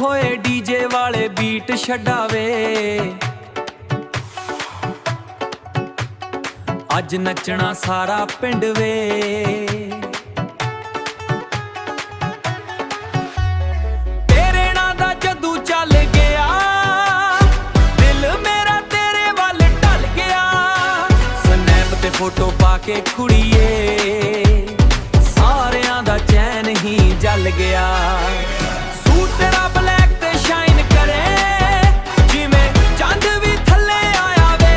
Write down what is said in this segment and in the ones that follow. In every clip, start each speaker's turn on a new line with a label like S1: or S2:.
S1: ਹੋਏ ਡੀਜੇ ਵਾਲੇ ਬੀਟ ਛਡਾਵੇ। ਅੱਜ ਨੱਚਣਾ ਸਾਰਾ ਪਿੰਡ ਵੇ। ਤੇਰੇ ਨਾਂ ਦਾ ਜਦੂ ਚੱਲ ਗਿਆ, ਦਿਲ ਮੇਰਾ ਤੇਰੇ ਵੱਲ ਢਲ ਗਿਆ। ਸਨੈਪ ਤੇ ਫੋਟੋ ਪਾ ਕੇ ਕੁੜੀਏ, ਸਾਰਿਆਂ ਦਾ ਚੈਨ ਹੀ ਜਲ ਗਿਆ। ਸੂਟ ਤੇਰਾ ਬਲੈਕ ਤੇ ਸ਼ਾਈਨ ਕਰੇ, ਜਿਵੇਂ ਚੰਦ ਵੀ ਥੱਲੇ ਆਇਆ ਵੇ।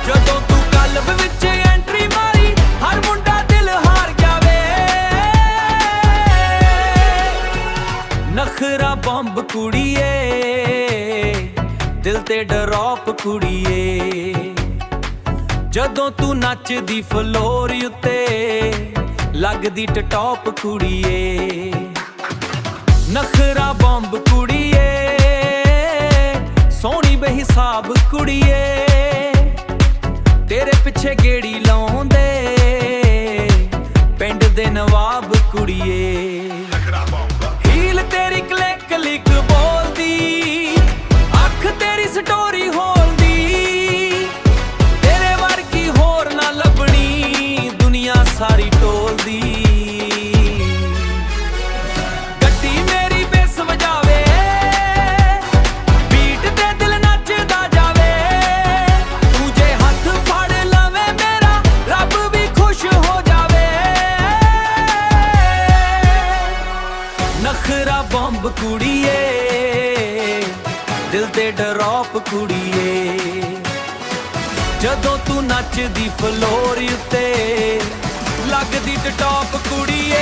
S1: ਜਦੋਂ ਤੂੰ ਕਲਬ ਵਿੱਚ ਐਂਟਰੀ ਮਾਰੀ, ਹਰ ਮੁੰਡਾ ਦਿਲ ਹਾਰ ਗਿਆ ਵੇ। ਨਖਰਾ ਬੰਬ ਕੁੜੀਏ, ਦਿਲ ਤੇ ਡਰੌਪ ਕੁੜੀਏ। ਜਦੋਂ ਤੂੰ ਨੱਚਦੀ ਫਲੋਰ ਉੱਤੇ, ਲੱਗਦੀ ਟਟੌਪ ਕੁੜੀਏ। ਨਖਰਾ ਬੰਬ ਕੁੜੀਏ, ਸੋਹਣੀ ਬੇਹਿਸਾਬ ਕੁੜੀਏ। ਤੇਰੇ ਪਿੱਛੇ ਗੇੜੀ ਲਾਉਂਦੇ ਪਿੰਡ ਦੇ ਨਵਾਬ ਕੁੜੀਏ। ਹੀਲ ਤੇਰੀ ਕਲਿੱਕ ਕਲਿੱਕ ਬੋਲਦੀ, ਅੱਖ ਤੇਰੀ ਸਟੋਰੀ ਹੋਲਦੀ। ਤੇਰੇ ਵਰਗੀ ਹੋਰ ਨਾ ਲੱਭਣੀ, ਦੁਨੀਆ ਸਾਰੀ ਟੋਲਦੀ। ਗੱਡੀ ਮੇਰੀ ਬੇਸ ਵਜਾਵੇ, ਬੀਟ ਤੇ ਦਿਲ ਨੱਚਦਾ ਜਾਵੇ। ਤੂੰ ਜੇ ਹੱਥ ਫੜ ਲਵੇਂ ਮੇਰਾ, ਰੱਬ ਵੀ ਖੁਸ਼ ਹੋ ਜਾਵੇ। ਨਖਰਾ ਬੰਬ ਕੁੜੀਏ, ਦਿਲ ਤੇ ਡਰੌਪ ਕੁੜੀਏ। ਜਦੋਂ ਤੂੰ ਨੱਚਦੀ ਫਲੋਰ ਉੱਤੇ, ਲੱਗਦੀ ਟਟੌਪ ਕੁੜੀਏ।